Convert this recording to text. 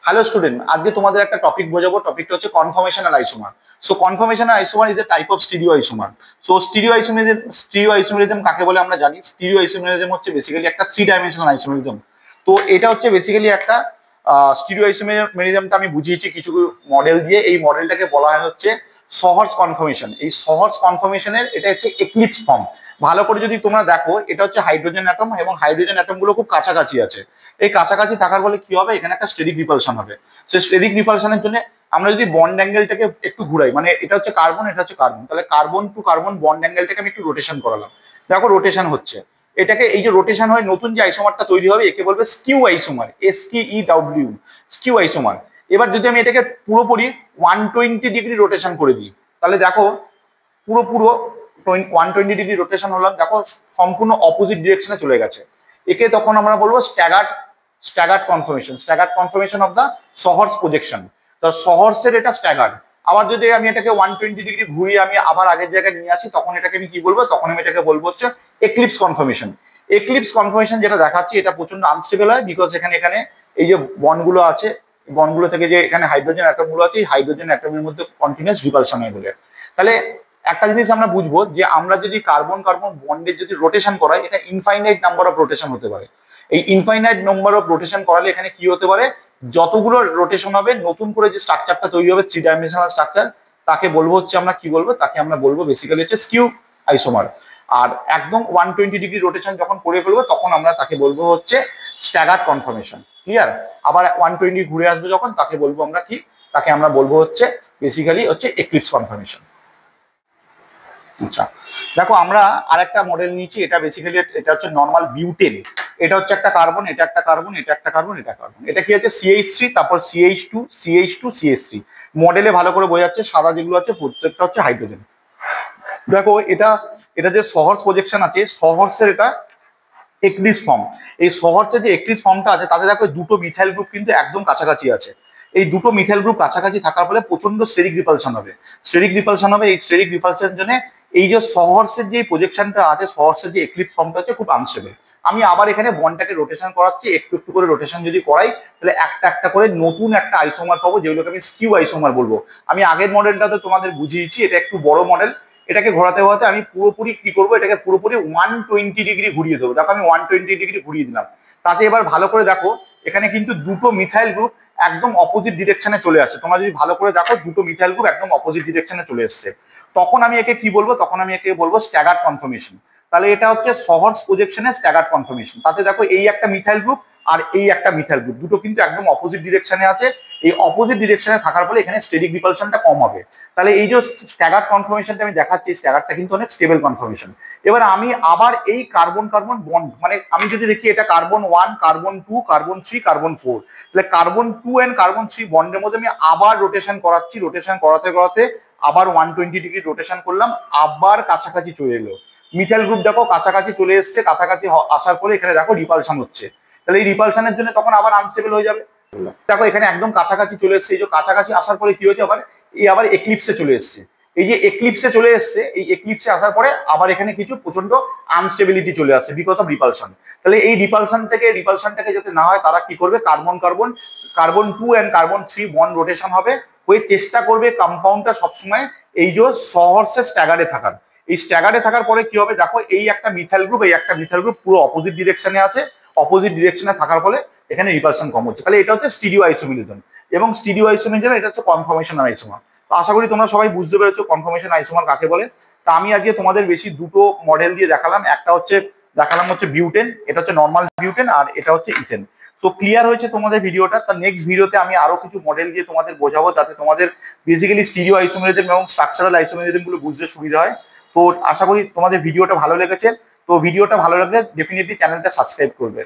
Hello student, আজকে তোমাদের একটা টপিক বোঝাবো। টপিকটা হচ্ছে conformational isomer. So conformational isomer is a type of stereo isomer. So stereo isomerism কাকে বলে আমরা জানি। স্টিরিও আইসোমারিজম হচ্ছে বেসিক্যালি একটা 3 ডাইমেনশনাল আইসোমারিজম। তো এটা হচ্ছে বেসিক্যালি একটা স্টিরিও আইসোমারিজমটা আমি বুঝিয়েছি কিছু মডেল দিয়ে। এই মডেলটাকে বলা হয় হচ্ছে সহর্স কনফর্মেশন। এই সহর্স কনফর্মেশনের এটা হচ্ছে এক্লিপস ফর্ম। ভালো করে যদি তোমরা দেখো, এটা হচ্ছে হাইড্রোজেন অ্যাটম এবং হাইড্রোজেন অ্যাটম গুলো খুব কাছাকাছি আছে। এই কাছাকাছি থাকার ফলে কি হবে, এখানে একটা স্টেরিক রিপালশন হবে। সেই স্টেরিক রিপালশনের জন্য আমরা যদি বন্ড অ্যাঙ্গেলটাকে একটু ঘুরাই, মানে এটা হচ্ছে কার্বন, এটা হচ্ছে কার্বন, তাহলে কার্বন টু কার্বন বন্ড অ্যাঙ্গেলটাকে আমি একটু রোটেশন করালাম। দেখো রোটেশন হচ্ছে। এটাকে এই যে রোটেশন হয়, নতুন যে আইসোমারটা তৈরি হবে একে বলবে skew isomer, SKEW, skew isomer. এবার যদি আমি এটাকে পুরোপুরি 120 ডিগ্রি রোটেশন করে দিই, তাহলে দেখো পুরো 120 ডিগ্রি রোটেশন হলাম, দেখো সম্পূর্ণ অপোজিট ডিরেকশনে চলে গেছে। একে তখন আমরা বলবো staggered confirmation of the সহর্স projection. তো সহর্সের এটা স্ট্যাগার্ড। আবার যদি আমি এটাকে 120 ডিগ্রি ঘুরিয়ে আমি আবার আগের জায়গায় নিয়ে আসি, তখন এটাকে আমি কি বলবো, তখন আমি এটাকে বলবো হচ্ছে এক্লিপস কনফর্মেশন। এক্লিপস কনফর্মেশন যেটা দেখাচ্ছি, এটা প্রচন্ড আনস্টেবল হয়, বিকজ এখানে এই যে বন্ডগুলো আছে, বন্ডগুলো থেকে যে এখানে হাইড্রোজেন অ্যাটম গুলো আছে, এই হাইড্রোজেন অ্যাটমের মধ্যে কন্টিনিউয়াস রিপালশন হয় বলে। তাহলে একটা জিনিস আমরা বুঝবো যে আমরা যদি কার্বন কার্বন বন্ডের যদি রোটেশন করাই, এটা ইনফাইনাইট নাম্বার অফ রোটেশন হতে পারে। এই ইনফাইনাইট নাম্বার অফ রোটেশন করালে এখানে কি হতে পারে, যতগুলো রোটেশন হবে নতুন করে যে স্ট্রাকচারটা তৈরি হবে 3 ডাইমেনশনাল স্ট্রাকচার, তাকে বলবো হচ্ছে আমরা কি বলবো, তাকে আমরা বলবো বেসিক্যালি হচ্ছে স্কিউ আইসোমার। আর একদম 120 ডিগ্রি রোটেশন যখন করে ফেলবো, তখন আমরা তাকে বলবো হচ্ছে স্ট্যাগার্ড কনফর্মেশন। ক্লিয়ার? আবার 120 ঘুরে আসবে যখন, তাকে বলবো আমরা কি, তাকে আমরা বলবো হচ্ছে বেসিক্যালি হচ্ছে এক্লিপস কনফর্মেশন। আচ্ছা, দেখো আমরা আরেকটা মডেল নিয়েছি। এটা বেসিক্যালি এটা হচ্ছে নর্মাল বিউটেন। এটা হচ্ছে একটা কার্বন, এটা একটা কার্বন, এটা একটা কার্বন, এটা কার্বন। এটা কি আছে, CH3, তারপর CH2, CH3। মডেলে ভালো করে বোঝা যাচ্ছে, সাদা যেগুলো আছে প্রত্যেকটা হচ্ছে হাইড্রোজেন। দেখো এটা যে সহর্স প্রজেকশন আছে, সহর্সের এটা এক্লিপস ফর্ম। এই সহর্সের যে এক্লিপস ফর্মটা আছে, তাতে দেখো দুটো মিথাইল গ্রুপ কিন্তু একদম কাছাকাছি আছে। এই দুটো মিথাইল গ্রুপ কাছাকাছি থাকার ফলে প্রচন্ড স্টেরিক রিপালশন হবে। এই স্টেরিক রিপালশনের জন্য এই যে সহর্সের যে প্রজেকশনটা আছে, সহর্সের যে এক্লিপস ফর্মটা হচ্ছে খুব আনস্টেবল। আমি আবার এখানে বন্ডটাকে রোটেশন করাচ্ছি, একটু একটু করে রোটেশন যদি করাই, তাহলে একটা একটা করে নতুন একটা আইসোমার পাবো, যেগুলোকে আমি স্কিউ আইসোমার বলবো। আমি আগের মডেলটাতে তোমাদের বুঝিয়েছি, এটা একটু বড় মডেল। এটাকে ঘোরাতে ঘোরাতে আমি পুরোপুরি কি করবো, এটাকে পুরোপুরি 120 ডিগ্রি ঘুরিয়ে দেবো। দেখো আমি 120 ডিগ্রি ঘুরিয়ে দিলাম। তাতে এবার ভালো করে দেখো, এখানে কিন্তু দুটো মিথাইল গ্রুপ একদম অপোজিট ডিরেকশনে চলে আসছে। তোমরা যদি ভালো করে দেখো, দুটো মিথাইল গ্রুপ একদম অপোজিট ডিরেকশনে চলে এসছে। তখন আমি একে কি বলবো, তখন আমি একে বলবো স্ট্যাগার্ড কনফর্মেশন। তাহলে এটা হচ্ছে সহর্স প্রজেকশনের স্ট্যাগার্ড কনফর্মেশন। তাতে দেখো এই একটা মিথাইল গ্রুপ আর এই একটা মিথাইল গ্রুপ, দুটো কিন্তু একদম অপোজিট ডিরেকশনে আছে। এই অপোজিট ডিরেকশনে থাকার ফলে এখানে স্টেরিক রিপালশনটা কম হবে। তাহলে এই যে স্ট্যাগার্ড কনফর্মেশনটা আমি দেখাচ্ছি, স্ট্যাগার্ডটা কিন্তু অনেক স্টেবল কনফর্মেশন। এবার আমি আবার এই কার্বন কার্বন বন্ড, মানে আমি যদি দেখি এটা কার্বন 1, কার্বন 2, কার্বন 3, কার্বন 4, তাহলে কার্বন 2 এন্ড কার্বন 3 বন্ডের মধ্যে আমি আবার রোটেশন করাচ্ছি। রোটেশন করাতে করাতে আবার 120 ডিগ্রি রোটেশন করলাম, আবার কাছাকাছি চলে এলো। মিথাইল গ্রুপ দেখো কাছাকাছি চলে এসছে, কাছাকাছি আসার পরে এখানে দেখো রিপালশন হচ্ছে। তাহলে এই রিপালশনের জন্য তখন আবার আনস্টেবল হয়ে যাবে। দেখো এখানে একদম কাছাকাছি চলে এসছে। এই যে কাছাকাছি আসার পরে কি হয়েছে, আবার এক্লিপসে চলে এসছে। এই যে এক্লিপসে চলে এসছে, এই এক্লিপসে আসার পরে আবার এখানে কিছু প্রচন্ড আনস্টেবিলিটি চলে আসছে বিকজ অফ রিপালশন। তাহলে এই রিপালশনটাকে যাতে না হয়, তারা কি করবে, carbon 2 and carbon 3 bond rotation হবে, ওই চেষ্টা করবে কম্পাউন্ডটা সবসময় এই যে সহর্সের স্ট্যাগারে থাকার। এই স্ট্যাগারে থাকার পরে কি হবে, দেখো এই একটা মিথাইল গ্রুপ, এই একটা মিথাইল গ্রুপ পুরো অপোজিট ডিরেকশনে আছে। অপোজিট ডিরেকশনে থাকার ফলে এখানে রিপালশন কম হচ্ছে। তাহলে এটা হচ্ছে স্টিরিও আইসোমেরিজম। এবং স্টিরিও আইসোমেরিজম এটা হচ্ছে কনফর্মেশনাল আইসোমার। তো আশা করি তোমরা সবাই বুঝতে পেরেছো কনফর্মেশন আইসোমার কাকে বলে। তা আমি আজকে তোমাদের বেশি দুটো মডেল দিয়ে দেখালাম। একটা হচ্ছে দেখালাম হচ্ছে বিউটেন, এটা হচ্ছে নর্মাল বিউটেন, আর এটা হচ্ছে ইথেন। তো ক্লিয়ার হয়েছে তোমাদের ভিডিওটা। তার নেক্সট ভিডিওতে আমি আরো কিছু মডেল দিয়ে তোমাদের বোঝাবো, যাতে তোমাদের বেসিক্যালি স্টিরিও আইসোমেরিজম এবং স্ট্রাকচারাল আইসোমেরিজম গুলো বুঝতে সুবিধা হয়। তো আশা করি তোমাদের ভিডিওটা ভালো লেগেছে। তো ভিডিওটা ভালো লাগলে ডেফিনেটলি চ্যানেলটা সাবস্ক্রাইব করবে।